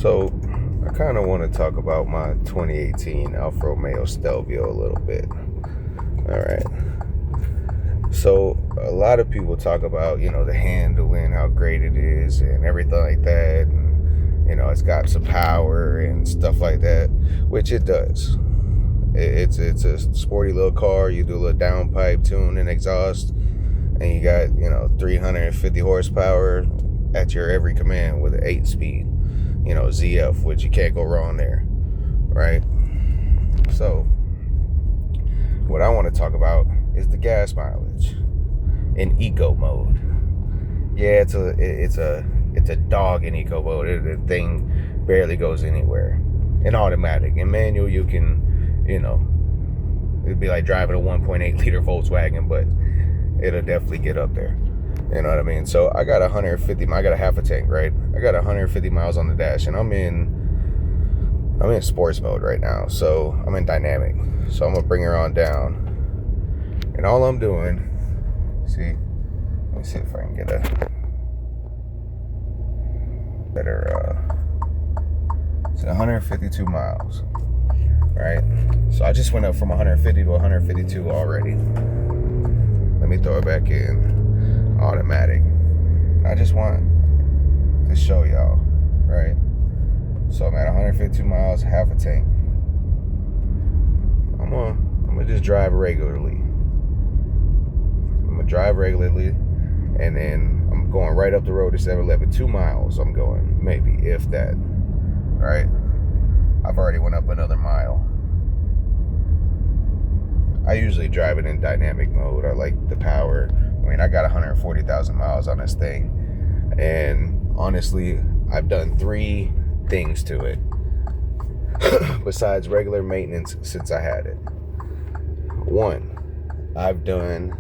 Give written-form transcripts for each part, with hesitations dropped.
So I kind of want to talk about my 2018 Alfa Romeo Stelvio a little bit. All right. So a lot of people talk about, the handling, how great it is and everything like that. And, it's got some power and stuff like that, which it does. It's a sporty little car. You do a little downpipe tune and exhaust, and you got, 350 horsepower at your every command with an 8-speed, ZF, which you can't go wrong there, right? So what I want to talk about is the gas mileage in eco mode. Yeah, it's a dog in eco mode. The thing barely goes anywhere. In automatic, in manual, you can, it'd be like driving a 1.8 liter Volkswagen, but it'll definitely get up there. You know what I mean? So I got 150. I got a half a tank, right? I got 150 miles on the dash, and I'm in sports mode right now. So I'm in dynamic. So I'm gonna bring her on down, and all I'm doing, let me see if I can get a better. It's 152 miles, right? So I just went up from 150 to 152 already. Let me throw it back in automatic. I just want to show y'all, right? So I'm at 152 miles, half a tank. I'm gonna just drive regularly. And then I'm going right up the road to 7-Eleven. 2 miles I'm going, maybe, if that. Right? I've already went up another mile. I usually drive it in dynamic mode. I like the power. I mean, I got 140,000 miles on this thing. And honestly, I've done 3 things to it besides regular maintenance since I had it. 1, I've done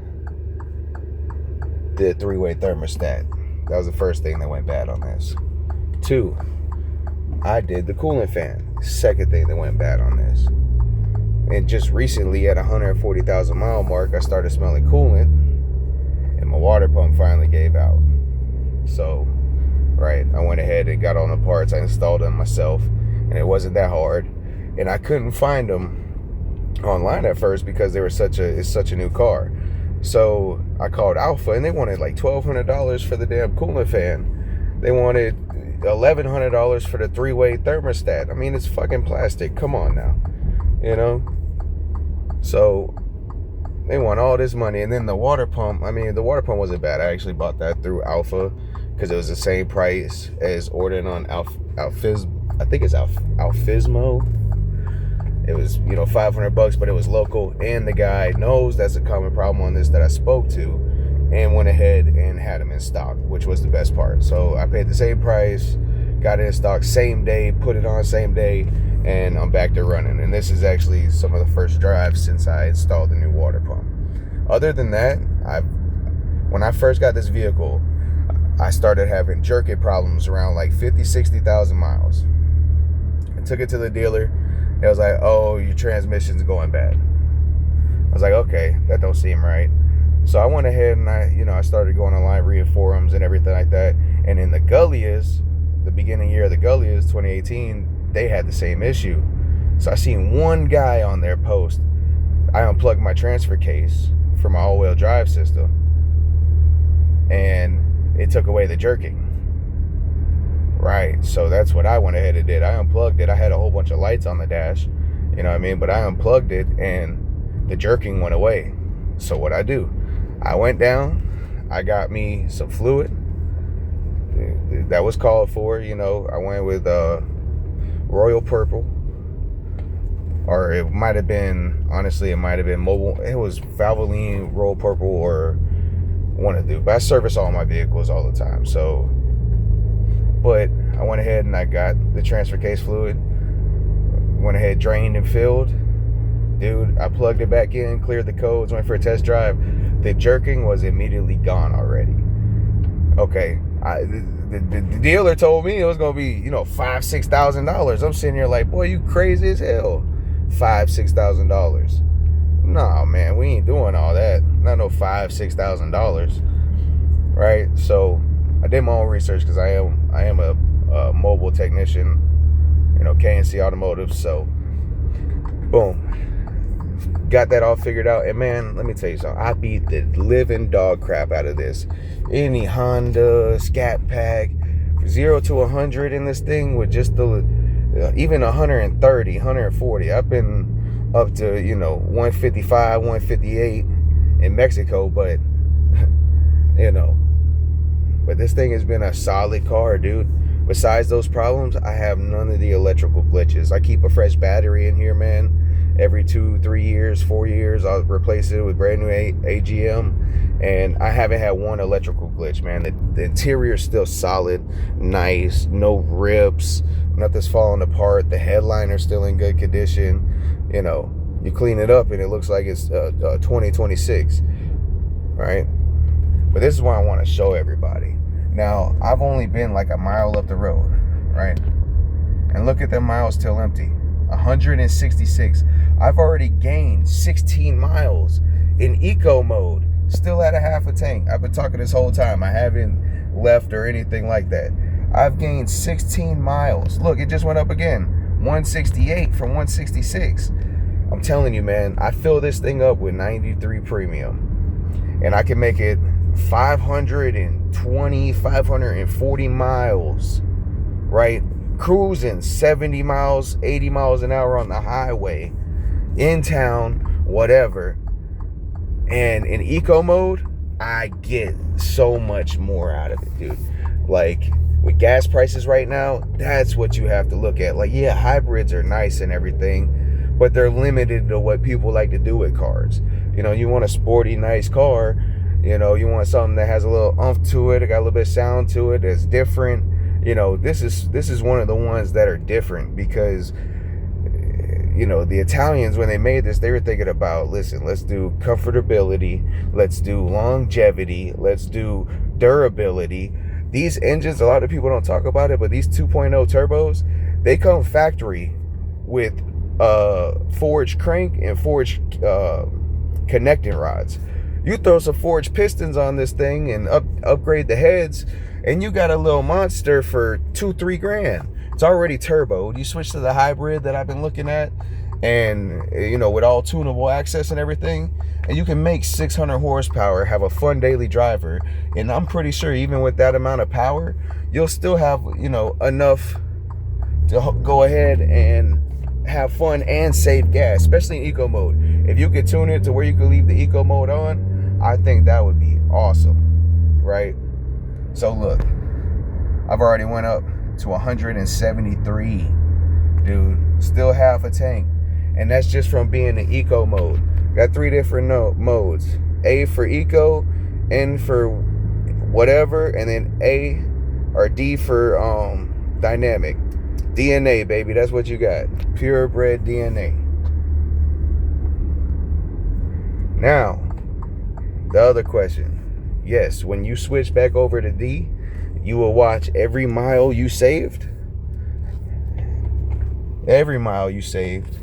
the 3-way thermostat. That was the first thing that went bad on this. 2, I did the coolant fan. Second thing that went bad on this. And just recently at 140,000 mile mark, I started smelling coolant, and my water pump finally gave out. So, right, I went ahead and got all the parts. I installed them myself, and it wasn't that hard. And I couldn't find them online at first because it's such a new car. So I called Alpha, and they wanted like $1,200 for the damn coolant fan. They wanted $1,100 for the 3-way thermostat. I mean, it's fucking plastic. Come on now, So they want all this money. And then the water pump, the water pump wasn't bad. I actually bought that through Alpha because it was the same price as ordering on I think it's Alfismo. It was, $500, but it was local. And the guy knows that's a common problem on this that I spoke to, and went ahead and had them in stock, which was the best part. So I paid the same price, got it in stock same day, put it on same day, and I'm back to running. And this is actually some of the first drives since I installed the new water pump. Other than that, when I first got this vehicle, I started having jerking problems around like 50, 60,000 miles. I took it to the dealer. It was like, oh, your transmission's going bad. I was like, okay, that don't seem right. So I went ahead and I started going online, reading forums and everything like that. And in the Gullias, the beginning year of the Gullias, 2018, they had the same issue. So I seen one guy on their post. I unplugged my transfer case for my all-wheel drive system, and it took away the jerking. Right, so that's what I went ahead and did. I unplugged it. I had a whole bunch of lights on the dash, but I unplugged it, and the jerking went away. So what I do, I went down, I got me some fluid that was called for. I went with Royal Purple, or it might have been Mobile. It was Valvoline, Royal Purple, or one of the. But I service all my vehicles all the time, so. But I went ahead and I got the transfer case fluid, went ahead, drained and filled. Dude, I plugged it back in, cleared the codes, went for a test drive. The jerking was immediately gone already. Okay, the dealer told me it was going to be, $5,000-$6,000. I'm sitting here like, boy, you crazy as hell. $5,000-$6,000. Nah, man, we ain't doing all that. Not no $5,000-$6,000. Right? So I did my own research because I am a mobile mobile technician, you know, KNC Automotive. So, boom. Got that all figured out. And man, let me tell you something. I beat the living dog crap out of this. Any Honda, Scat Pack, 0 to 100 in this thing with just the, even 130, 140. I've been up to, you know, 155, 158 in Mexico, but, you know, but this thing has been a solid car, dude. Besides those problems, I have none of the electrical glitches. I keep a fresh battery in here, man. Every 2, 3 years, 4 years, I'll replace it with brand new AGM. And I haven't had one electrical glitch, man. The interior is still solid, nice, no rips, nothing's falling apart. The headliner's still in good condition. You know, you clean it up and it looks like it's 2026, right? But this is what I want to show everybody. Now, I've only been like a mile up the road, right? And look at the miles still empty. 166. I've already gained 16 miles in eco mode, still at a half a tank. I've been talking this whole time. I haven't left or anything like that. I've gained 16 miles. Look, it just went up again. 168 from 166. I'm telling you, man, I fill this thing up with 93 premium. And I can make it 520, 540 miles, right? Cruising 70 miles, 80 miles an hour on the highway, in town, whatever. And in eco mode, I get so much more out of it, dude. Like, with gas prices right now, that's what you have to look at. Like, yeah, hybrids are nice and everything, but they're limited to what people like to do with cars. You know, you want a sporty, nice car. You know, you want something that has a little oomph to it, it got a little bit of sound to it, that's different. You know, this is one of the ones that are different because, you know, the Italians, when they made this, they were thinking about, listen, let's do comfortability, let's do longevity, let's do durability. These engines, a lot of people don't talk about it, but these 2.0 turbos, they come factory with forged crank and forged connecting rods. You throw some forged pistons on this thing and upgrade the heads, and you got a little monster for 2-3 grand. It's already turboed. You switch to the hybrid that I've been looking at, and you know, with all tunable access and everything, and you can make 600 horsepower, have a fun daily driver. And I'm pretty sure even with that amount of power, you'll still have, you know, enough to go ahead and have fun and save gas, especially in eco mode. If you could tune it to where you could leave the eco mode on, I think that would be awesome, right? So look, I've already went up to 173, dude. Still half a tank, and that's just from being in eco mode. Got 3 different modes: A for eco, N for whatever, and then A or D for dynamic. DNA, baby, that's what you got. Purebred DNA. Now, the other question. Yes, when you switch back over to D, you will watch every mile you saved. Every mile you saved,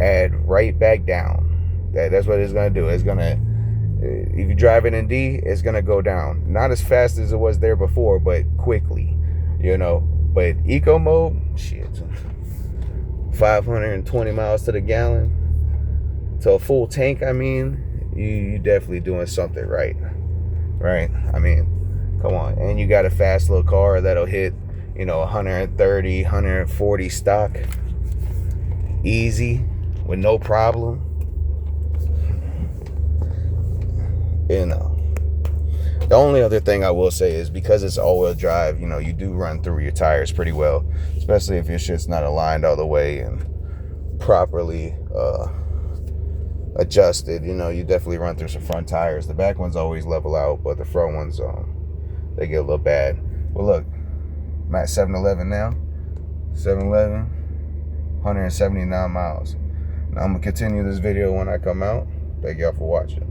add right back down. That's what it's going to do. It's going to, if you're driving in D, it's going to go down. Not as fast as it was there before, but quickly, you know. But eco mode, shit, 520 miles to the gallon. To a full tank, I mean, you definitely doing something right. Right? I mean, come on. And you got a fast little car that'll hit, you know, 130, 140 stock. Easy, with no problem. You know. The only other thing I will say is because it's all-wheel drive, you know, you do run through your tires pretty well, especially if your shit's not aligned all the way and properly adjusted. You know, you definitely run through some front tires. The back ones always level out, but the front ones, they get a little bad. Well, look, I'm at 7-Eleven now. 7-Eleven, 179 miles. Now I'm going to continue this video when I come out. Thank y'all for watching.